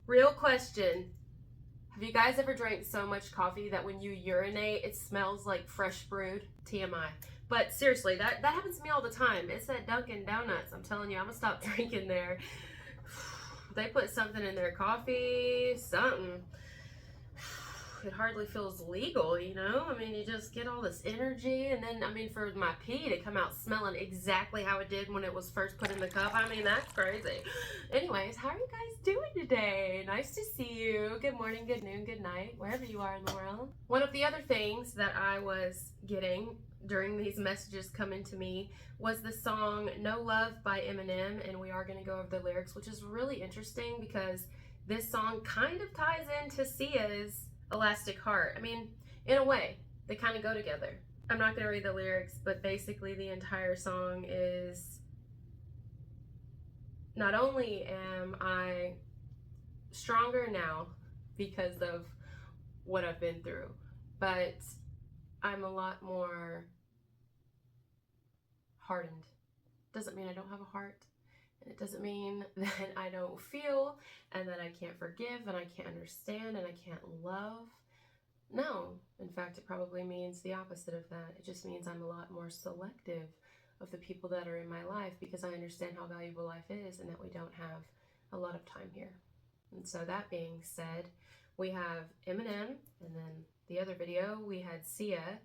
Real question. Have you guys ever drank so much coffee that when you urinate, it smells like fresh brewed? TMI. But seriously, that happens to me all the time. It's that Dunkin' Donuts. I'm telling you, I'm gonna stop drinking there. They put something in their coffee, something. It hardly feels legal, you know? I mean, you just get all this energy, and then, I mean, for my pee to come out smelling exactly how it did when it was first put in the cup, I mean, that's crazy. Anyways, how are you guys doing today? Nice to see you. Good morning, good noon, good night, wherever you are in the world. One of the other things that I was getting during these messages coming to me was the song No Love by Eminem, and we are going to go over the lyrics, which is really interesting because this song kind of ties into Sia's Elastic Heart. I mean, in a way, they kind of go together. I'm not going to read the lyrics, but basically the entire song is not only am I stronger now because of what I've been through, but I'm a lot more hardened. Doesn't mean I don't have a heart, and it doesn't mean that I don't feel and that I can't forgive and I can't understand and I can't love. No, in fact, it probably means the opposite of that. It just means I'm a lot more selective of the people that are in my life because I understand how valuable life is and that we don't have a lot of time here. And so that being said, we have Eminem, and then the other video we had Sia.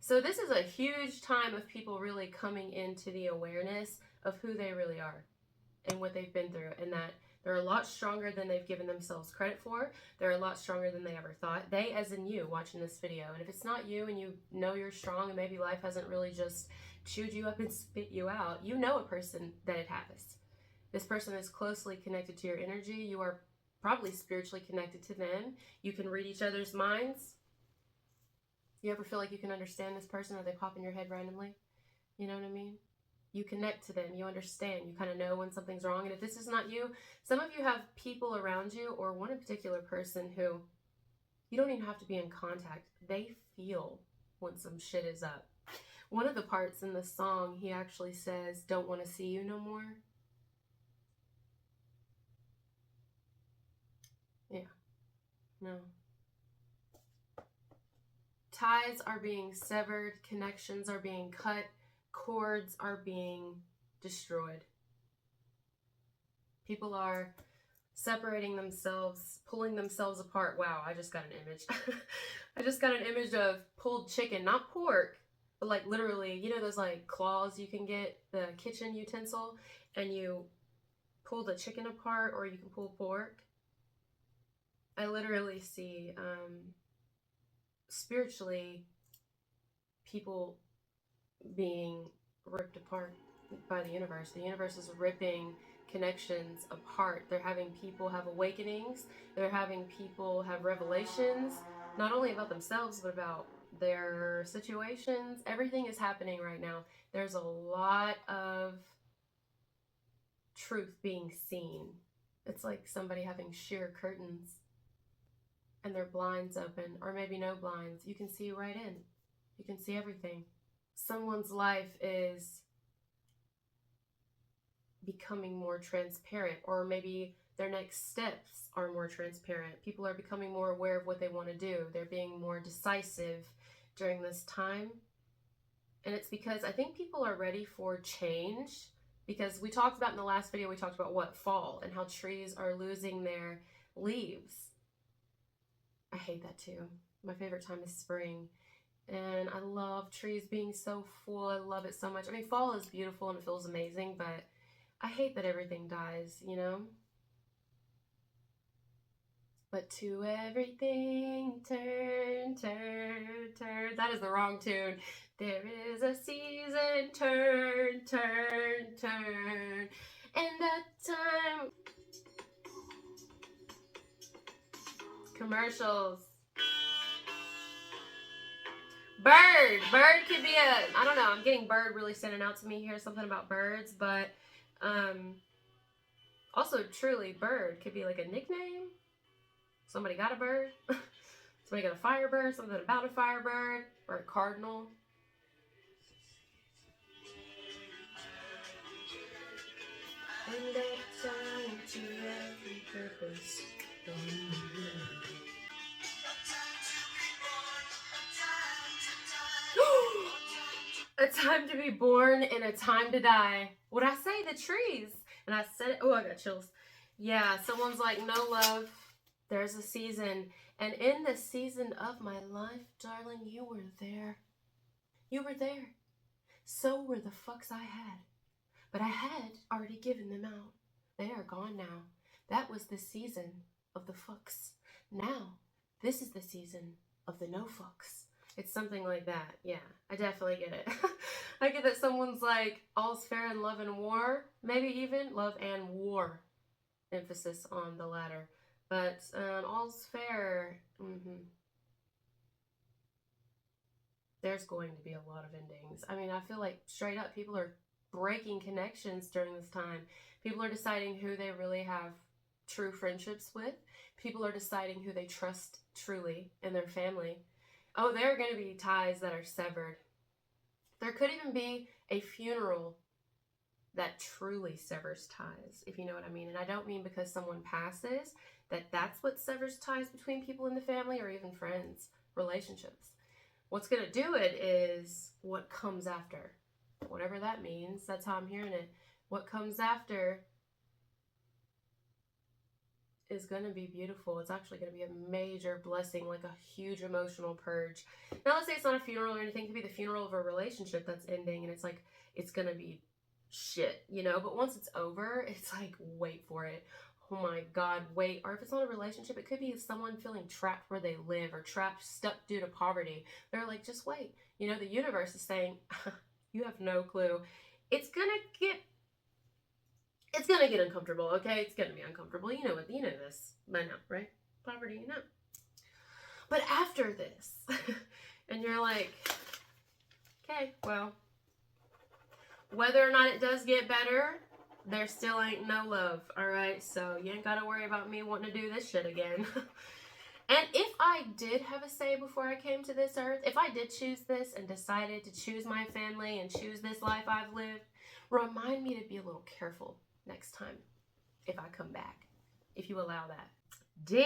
So this is a huge time of people really coming into the awareness of who they really are and what they've been through, and that they're a lot stronger than they've given themselves credit for. They're a lot stronger than they ever thought. They, as in you, watching this video. And if it's not you and you know you're strong and maybe life hasn't really just chewed you up and spit you out, you know a person that it has. This person is closely connected to your energy. You are probably spiritually connected to them. You can read each other's minds. You ever feel like you can understand this person or they pop in your head randomly? You know what I mean? You connect to them, you understand, you kind of know when something's wrong. And if this is not you, some of you have people around you or one particular person who you don't even have to be in contact. They feel when some shit is up. One of the parts in the song, he actually says, "Don't want to see you no more." Yeah, no. Ties are being severed, connections are being cut, cords are being destroyed. People are separating themselves, pulling themselves apart. Wow, I just got an image. I just got an image of pulled chicken, not pork, but like literally, you know those like claws you can get, the kitchen utensil, and you pull the chicken apart, or you can pull pork. I literally see spiritually people being ripped apart by the universe. The universe is ripping connections apart. They're having people have awakenings. They're having people have revelations, not only about themselves, but about their situations. Everything is happening right now. There's a lot of truth being seen. It's like somebody having sheer curtains and their blinds open, or maybe no blinds. You can see right in. You can see everything. Someone's life is becoming more transparent, or maybe their next steps are more transparent. People are becoming more aware of what they want to do. They're being more decisive during this time. And it's because I think people are ready for change, because we talked about in the last video, we talked about what? Fall, and how trees are losing their leaves. I hate that too. My favorite time is spring. And I love trees being so full. I love it so much. I mean, fall is beautiful and it feels amazing, but I hate that everything dies, you know? But to everything, turn, turn, turn. That is the wrong tune. There is a season, turn, turn, turn. And a time. Commercials. Bird could be I don't know, I'm getting bird really standing out to me here, something about birds, but also truly bird could be like a nickname. Somebody got a bird. Somebody got a firebird, something about a firebird, or a cardinal. And a time to every purpose. A time to be born and a time to die. Would I say the trees? And I said it. Oh, I got chills. Yeah, someone's like, no love. There's a season. And in the season of my life, darling, you were there. You were there. So were the fucks I had. But I had already given them out. They are gone now. That was the season of the fucks. Now, this is the season of the no fucks. It's something like that. Yeah, I definitely get it. I get that someone's like, all's fair in love and war. Maybe even love and war. Emphasis on the latter. But all's fair. There's going to be a lot of endings. I mean, I feel like straight up people are breaking connections during this time. People are deciding who they really have true friendships with. People are deciding who they trust truly in their family. Oh, there are going to be ties that are severed. There could even be a funeral that truly severs ties, if you know what I mean. And I don't mean because someone passes, that's what severs ties between people in the family or even friends, relationships. What's going to do it is what comes after. Whatever that means, that's how I'm hearing it. What comes after is going to be beautiful. It's actually going to be a major blessing, like a huge emotional purge. Now, let's say it's not a funeral or anything. It could be the funeral of a relationship that's ending, and it's like, it's going to be shit, you know? But once it's over, it's like, wait for it. Oh my God, wait. Or if it's not a relationship, it could be someone feeling trapped where they live or trapped, stuck due to poverty. They're like, just wait. You know, the universe is saying, you have no clue. It's going to get uncomfortable, okay? It's gonna be uncomfortable. You know this by now, right? Poverty, you know. But after this, and you're like, okay, well, whether or not it does get better, there still ain't no love, all right? So you ain't gotta worry about me wanting to do this shit again. And if I did have a say before I came to this earth, if I did choose this and decided to choose my family and choose this life I've lived, remind me to be a little careful next time if I come back, if you allow that. Dang!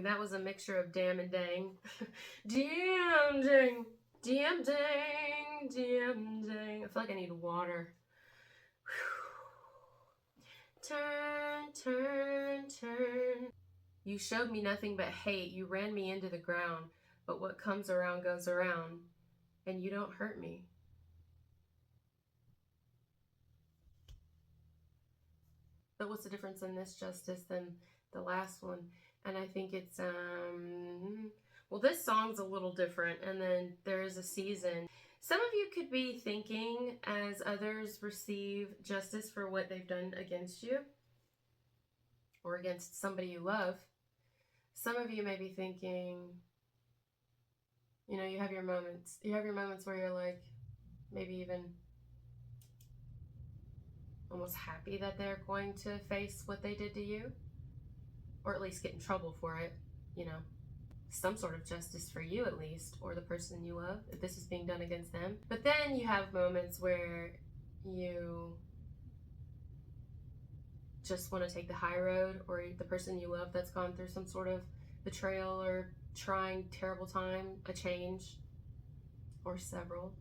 That was a mixture of damn and dang. Damn, dang. Damn, dang. Damn, dang. I feel like I need water. Turn, turn, turn. You showed me nothing but hate. You ran me into the ground. But what comes around goes around. And you don't hurt me. But what's the difference in this justice than the last one? And I think it's, well, this song's a little different. And then there is a season. Some of you could be thinking as others receive justice for what they've done against you or against somebody you love. Some of you may be thinking, you know, you have your moments. You have your moments where you're like, maybe even almost happy that they're going to face what they did to you, or at least get in trouble for it, you know, some sort of justice for you at least, or the person you love, if this is being done against them. But then you have moments where you just want to take the high road, or the person you love that's gone through some sort of betrayal or trying terrible time, a change, or several,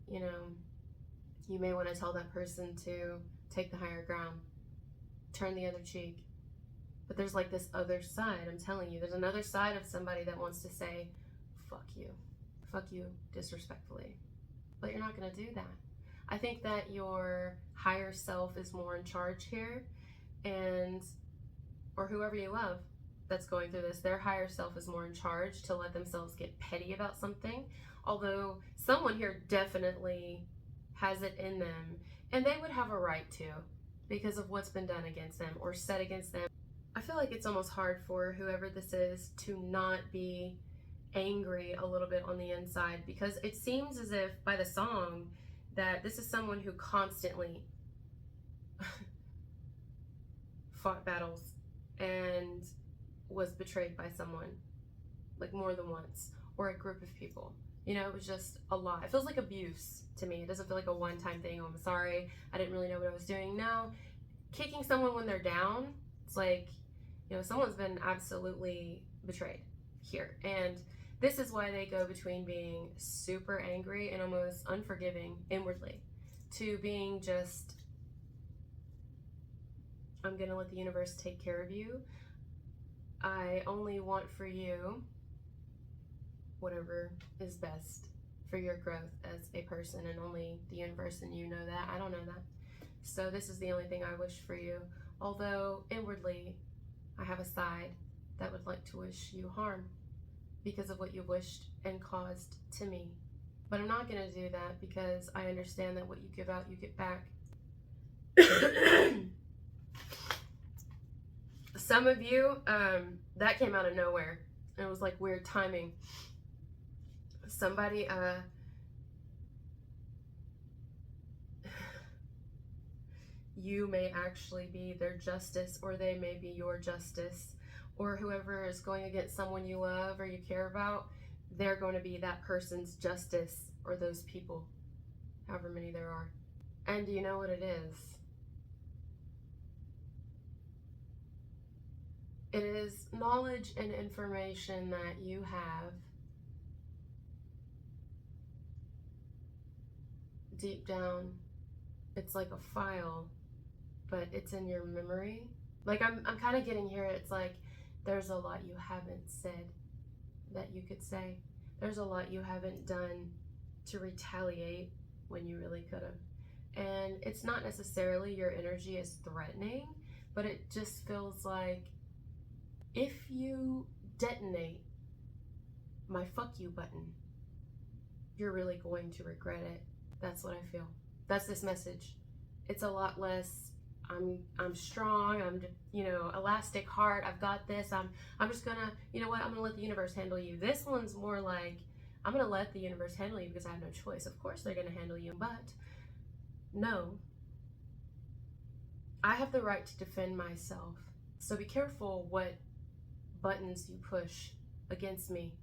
you know, you may want to tell that person to take the higher ground, turn the other cheek. But there's like this other side, I'm telling you, there's another side of somebody that wants to say, fuck you disrespectfully. But you're not going to do that. I think that your higher self is more in charge here, and, or whoever you love that's going through this, their higher self is more in charge to let themselves get petty about something. Although someone here definitely has it in them, and they would have a right to, because of what's been done against them or said against them. I feel like it's almost hard for whoever this is to not be angry a little bit on the inside, because it seems as if by the song that this is someone who constantly fought battles and was betrayed by someone, like more than once, or a group of people. You know, it was just a lot. It feels like abuse to me. It doesn't feel like a one-time thing. Oh, I'm sorry, I didn't really know what I was doing. No, kicking someone when they're down It's like, someone's been absolutely betrayed here. And this is why they go between being super angry and almost unforgiving inwardly to being just, I'm going to let the universe take care of you. I only want for you whatever is best for your growth as a person, and only the universe and you know that. I don't know that. So this is the only thing I wish for you. Although inwardly, I have a side that would like to wish you harm because of what you wished and caused to me. But I'm not going to do that because I understand that what you give out, you get back. Some of you, that came out of nowhere. It was like weird timing. Somebody, you may actually be their justice, or they may be your justice, or whoever is going against someone you love or you care about, they're going to be that person's justice, or those people, however many there are. And do you know what it is? It is knowledge and information that you have deep down. It's like a file, but it's in your memory. Like I'm kind of getting here, it's like there's a lot you haven't said that you could say. There's a lot you haven't done to retaliate when you really could have. And it's not necessarily your energy is threatening, but it just feels like if you detonate my fuck you button, you're really going to regret it. That's what I feel. That's this message. It's a lot less I'm strong, I'm elastic heart, I've got this, I'm just gonna, I'm gonna let the universe handle you. This one's more like, I'm gonna let the universe handle you because I have no choice. Of course they're gonna handle you, but no, I have the right to defend myself. So be careful what buttons you push against me,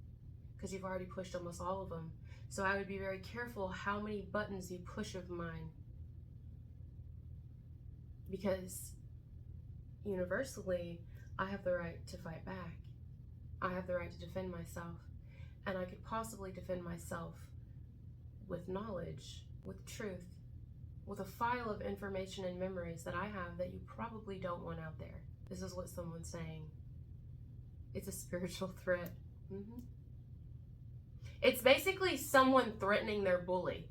because you've already pushed almost all of them. So I would be very careful how many buttons you push of mine, because universally, I have the right to fight back. I have the right to defend myself. And I could possibly defend myself with knowledge, with truth, with a file of information and memories that I have that you probably don't want out there. This is what someone's saying. It's a spiritual threat. It's basically someone threatening their bully.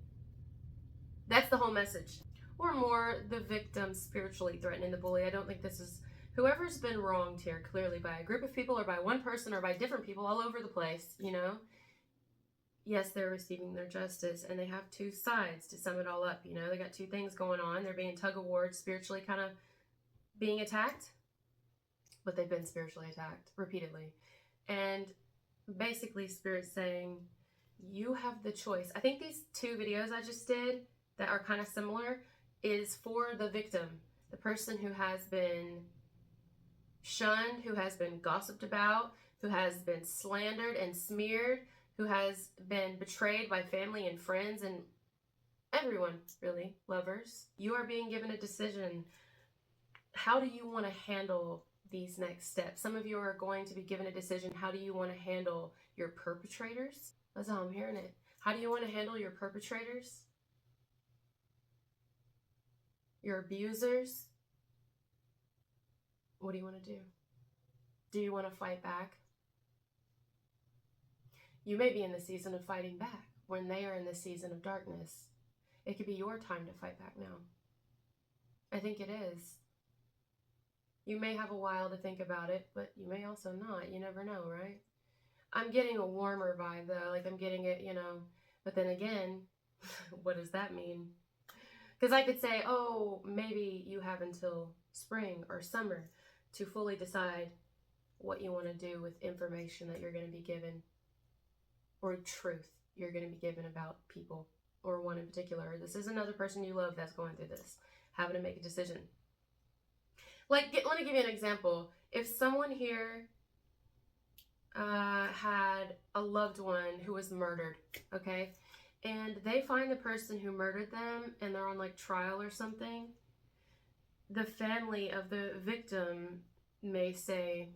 That's the whole message. Or more, the victim spiritually threatening the bully. I don't think this is whoever's been wronged here, clearly by a group of people or by one person or by different people all over the place, Yes, they're receiving their justice, and they have two sides to sum it all up, They got two things going on. They're being tug of war, spiritually kind of being attacked, but they've been spiritually attacked repeatedly. And basically, Spirit's saying, you have the choice. I think these two videos I just did that are kind of similar is for the victim, the person who has been shunned, who has been gossiped about, who has been slandered and smeared, who has been betrayed by family and friends and everyone, really, lovers. You are being given a decision. How do you want to handle these next steps? Some of you are going to be given a decision. How do you want to handle your perpetrators? That's how I'm hearing it. How do you want to handle your perpetrators? Your abusers? What do you want to do? Do you want to fight back? You may be in the season of fighting back when they are in the season of darkness. It could be your time to fight back now. I think it is. You may have a while to think about it, but you may also not. You never know, right? I'm getting a warmer vibe though. Like I'm getting it, But then again, what does that mean? Because I could say, oh, maybe you have until spring or summer to fully decide what you want to do with information that you're going to be given, or truth you're going to be given about people, or one in particular. This is another person you love that's going through this, having to make a decision. Let me give you an example. If someone here had a loved one who was murdered, okay? And they find the person who murdered them and they're on like trial or something, the family of the victim may say,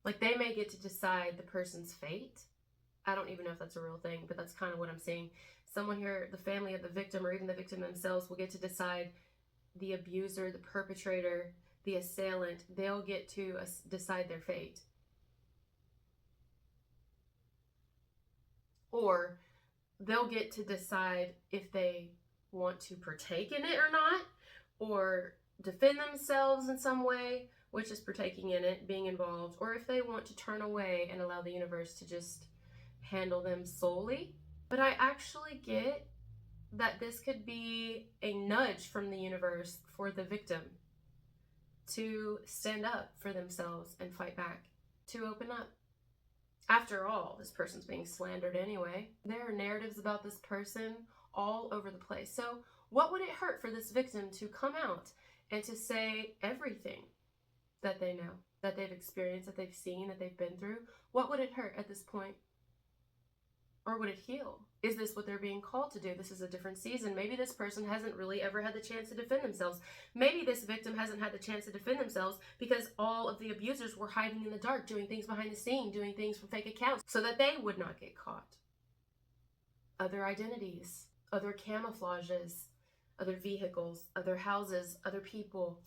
like, they may get to decide the person's fate. I don't even know if that's a real thing, but that's kind of what I'm seeing. Someone here, the family of the victim or even the victim themselves, will get to decide the abuser, the perpetrator, the assailant. They'll get to decide their fate. Or they'll get to decide if they want to partake in it or not, or defend themselves in some way, which is partaking in it, being involved, or if they want to turn away and allow the universe to just handle them solely. But I actually get that this could be a nudge from the universe for the victim to stand up for themselves and fight back, to open up. After all, this person's being slandered anyway. There are narratives about this person all over the place. So what would it hurt for this victim to come out and to say everything that they know, that they've experienced, that they've seen, that they've been through? What would it hurt at this point? Or would it heal? Is this what they're being called to do? This is a different season. Maybe this person hasn't really ever had the chance to defend themselves. Maybe this victim hasn't had the chance to defend themselves because all of the abusers were hiding in the dark, doing things behind the scene, doing things from fake accounts so that they would not get caught. Other identities, other camouflages, other vehicles, other houses, other people,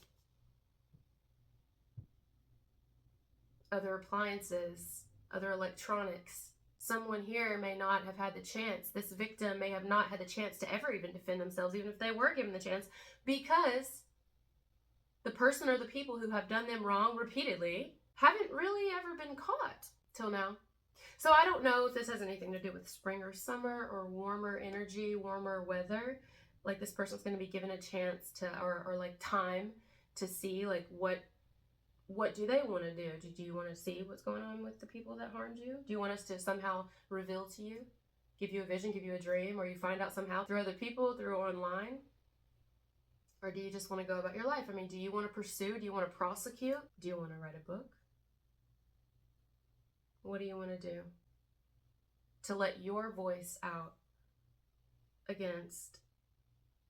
other appliances, other electronics. Someone here may not have had the chance. This victim may have not had the chance to ever even defend themselves, even if they were given the chance, because the person or the people who have done them wrong repeatedly haven't really ever been caught till now. So I don't know if this has anything to do with spring or summer or warmer energy, warmer weather. Like, this person's going to be given a chance to, or like time to see, like, what do they want to do? Do you want to see what's going on with the people that harmed you? Do you want us to somehow reveal to you, give you a vision, give you a dream, or you find out somehow through other people, through online? Or do you just want to go about your life? I mean, do you want to pursue? Do you want to prosecute? Do you want to write a book? What do you want to do to let your voice out against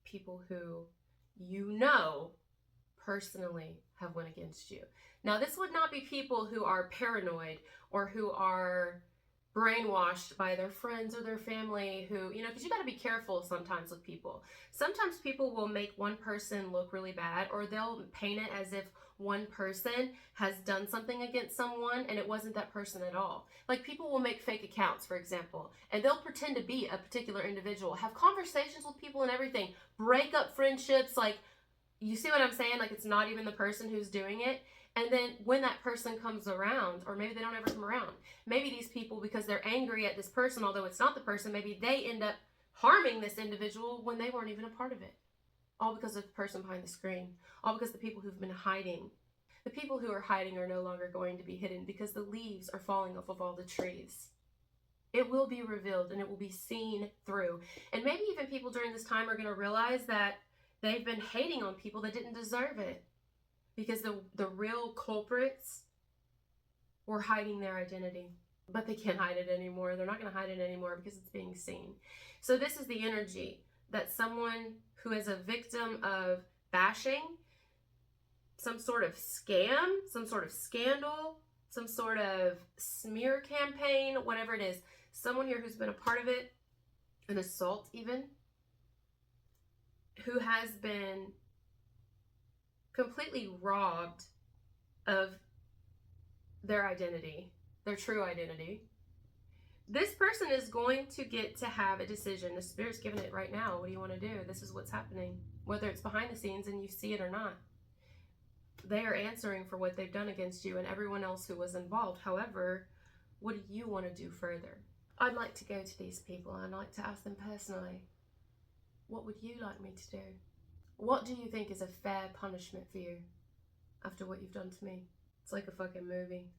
people who you know personally have went against you? Now, this would not be people who are paranoid or who are brainwashed by their friends or their family who, because you got to be careful sometimes with people. Sometimes people will make one person look really bad, or they'll paint it as if one person has done something against someone and it wasn't that person at all. Like, people will make fake accounts, for example, and they'll pretend to be a particular individual, have conversations with people and everything, break up friendships. Like, you see what I'm saying? Like, it's not even the person who's doing it. And then when that person comes around, or maybe they don't ever come around, maybe these people, because they're angry at this person, although it's not the person, maybe they end up harming this individual when they weren't even a part of it. All because of the person behind the screen. All because the people who've been hiding. The people who are hiding are no longer going to be hidden because the leaves are falling off of all the trees. It will be revealed and it will be seen through. And maybe even people during this time are going to realize that they've been hating on people that didn't deserve it, because the real culprits were hiding their identity. But they can't hide it anymore. They're not going to hide it anymore because it's being seen. So this is the energy that someone who is a victim of bashing, some sort of scam, some sort of scandal, some sort of smear campaign, whatever it is, someone here who's been a part of it, an assault even, who has been completely robbed of their identity, their true identity. This person is going to get to have a decision. The Spirit's giving it right now. What do you want to do? This is what's happening. Whether it's behind the scenes and you see it or not, they are answering for what they've done against you and everyone else who was involved. However, what do you want to do further? I'd like to go to these people and I'd like to ask them personally, what would you like me to do? What do you think is a fair punishment for you after what you've done to me? It's like a fucking movie.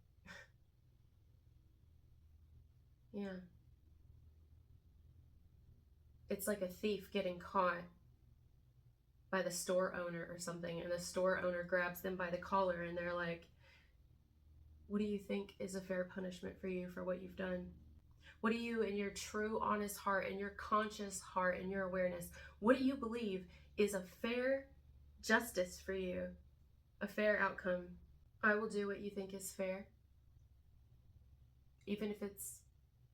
Yeah. It's like a thief getting caught by the store owner or something, and the store owner grabs them by the collar and they're like, what do you think is a fair punishment for you for what you've done? What do you, in your true, honest heart, in your conscious heart, in your awareness, what do you believe is a fair justice for you a fair outcome. I will do what you think is fair, even if it's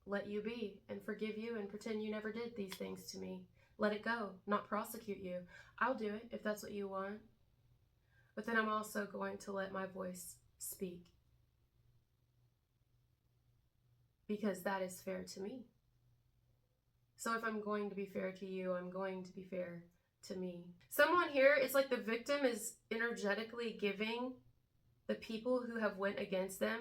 let you be and forgive you and pretend you never did these things to me. Let it go, not prosecute you. I'll do it if that's what you want. But then I'm also going to let my voice speak, because that is fair to me. So if I'm going to be fair to you, I'm going to be fair to me. Someone here, it's like the victim is energetically giving the people who have went against them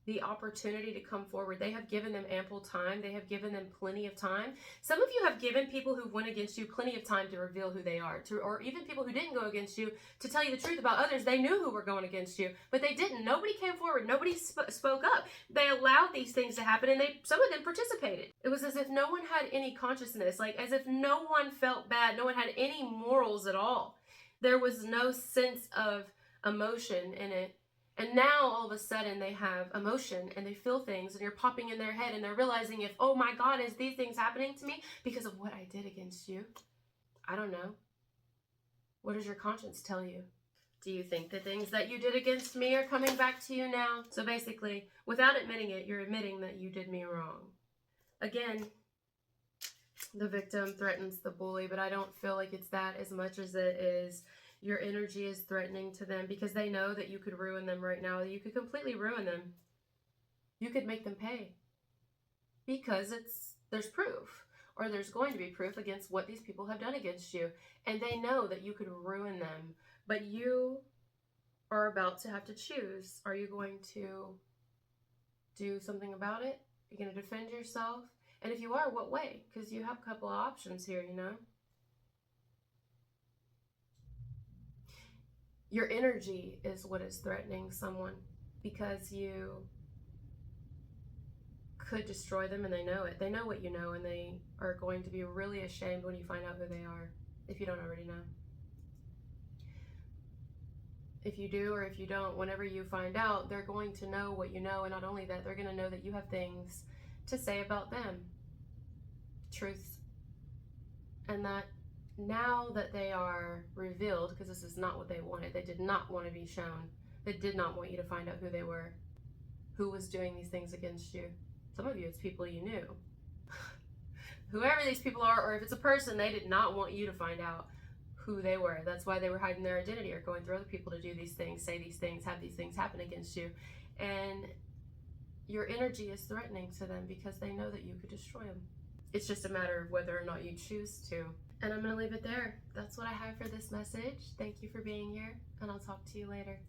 the opportunity to come forward. They have given them ample time. They have given them plenty of time. Some of you have given people who went against you plenty of time to reveal who they are, or even people who didn't go against you to tell you the truth about others. They knew who were going against you, but they didn't. Nobody came forward. Nobody spoke up. They allowed these things to happen, and some of them participated. It was as if no one had any consciousness, like as if no one felt bad. No one had any morals at all. There was no sense of emotion in it. And now all of a sudden they have emotion and they feel things, and you're popping in their head and they're realizing, if, oh my God, is these things happening to me because of what I did against you? I don't know. What does your conscience tell you? Do you think the things that you did against me are coming back to you now? So basically, without admitting it, you're admitting that you did me wrong. Again, the victim threatens the bully, but I don't feel like it's that as much as it is your energy is threatening to them, because they know that you could ruin them right now. You could completely ruin them. You could make them pay, because there's proof, or there's going to be proof against what these people have done against you. And they know that you could ruin them, but you are about to have to choose. Are you going to do something about it? Are you going to defend yourself? And if you are, what way? Because you have a couple of options here, you know? Your energy is what is threatening someone, because you could destroy them, and they know it. They know what you know, and they are going to be really ashamed when you find out who they are, if you don't already know. If you do, or if you don't, whenever you find out, they're going to know what you know, and not only that, they're going to know that you have things to say about them. Truths. And that now that they are revealed, because this is not what they wanted, they did not want to be shown. They did not want you to find out who they were, who was doing these things against you. Some of you, it's people you knew. Whoever these people are, or if it's a person, they did not want you to find out who they were. That's why they were hiding their identity, or going through other people to do these things, say these things, have these things happen against you. And your energy is threatening to them, because they know that you could destroy them. It's just a matter of whether or not you choose to. And I'm going to leave it there. That's what I have for this message. Thank you for being here, and I'll talk to you later.